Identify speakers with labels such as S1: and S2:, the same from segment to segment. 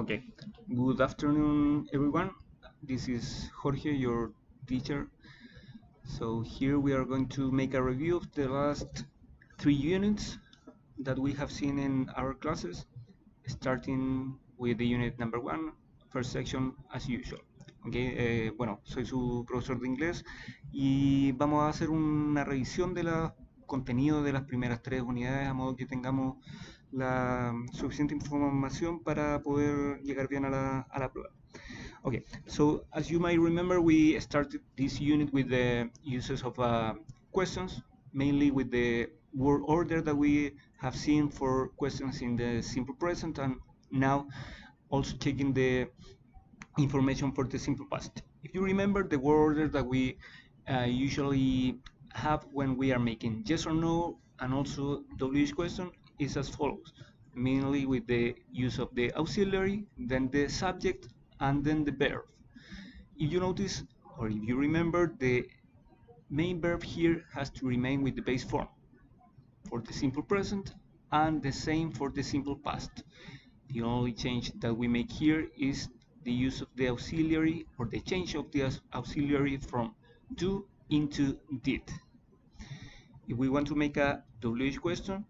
S1: Okay, good afternoon everyone. This is Jorge, your teacher. So here we are going to make a review of the last 3 units that we have seen in our classes, starting with the unit number 1, first section as usual. Okay, bueno, soy su profesor de inglés y vamos a hacer una revisión de los contenidos de las primeras 3 unidades a modo que tengamos la suficiente información para poder llegar bien a la prueba. Okay, so as you might remember, we started this unit with the uses of questions, mainly with the word order that we have seen for questions in the simple present, and now also taking the information for the simple past. If you remember, the word order that we usually have when we are making yes or no and also WH question is as follows, mainly with the use of the auxiliary, then the subject, and then the verb. If you notice, or if you remember, the main verb here has to remain with the base form for the simple present and the same for the simple past. The only change that we make here is the use of the auxiliary, or the change of the auxiliary from do into did. If we want to make a WH question,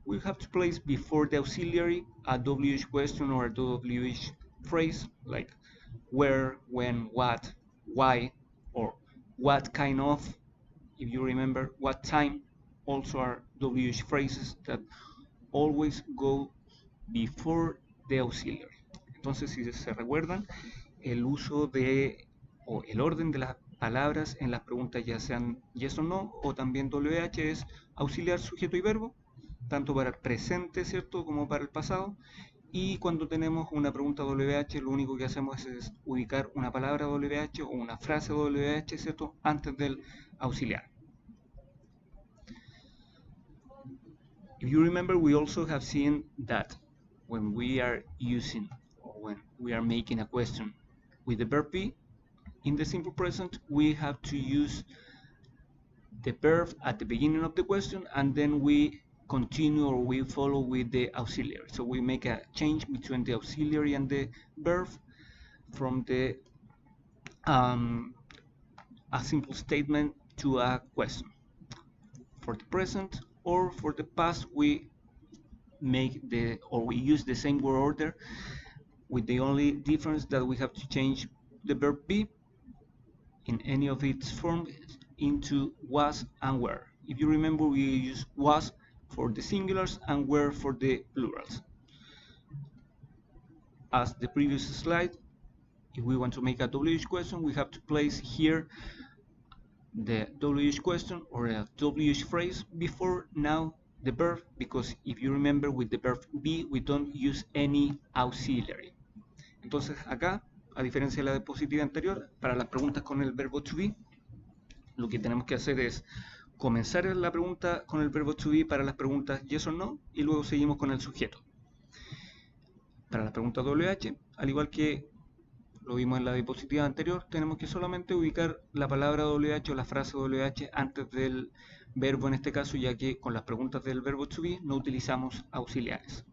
S1: we have to place before the auxiliary a WH question or a WH phrase like where, when, what, why, or what kind of. If you remember, what time also are WH phrases that always go before the auxiliary. Entonces, si se recuerdan, el uso de o el orden de las palabras en las preguntas, ya sean yes o no o también WH, es auxiliar, sujeto y verbo, tanto para el presente, ¿cierto?, como para el pasado. Y cuando tenemos una pregunta WH, lo único que hacemos es ubicar una palabra WH o una frase WH, ¿cierto?, antes del auxiliar. If you remember, we also have seen that when we are using, or when we are making a question with the verb be, in the simple present, we have to use the verb at the beginning of the question, and then we continue or we follow with the auxiliary. So we make a change between the auxiliary and the verb from the a simple statement to a question. For the present or for the past, we make we use the same word order, with the only difference that we have to change the verb be in any of its forms into was and were. If you remember, we use was for the singulars and were for the plurals. As the previous slide, if we want to make a WH question, we have to place here the WH question or a WH phrase before now the verb, because if you remember, with the verb be we don't use any auxiliary. Entonces acá, a diferencia de la diapositiva anterior, para las preguntas con el verbo to be, lo que tenemos que hacer es comenzar la pregunta con el verbo to be para las preguntas yes o no, y luego seguimos con el sujeto. Para las preguntas WH, al igual que lo vimos en la diapositiva anterior, tenemos que solamente ubicar la palabra WH o la frase WH antes del verbo en este caso, ya que con las preguntas del verbo to be no utilizamos auxiliares.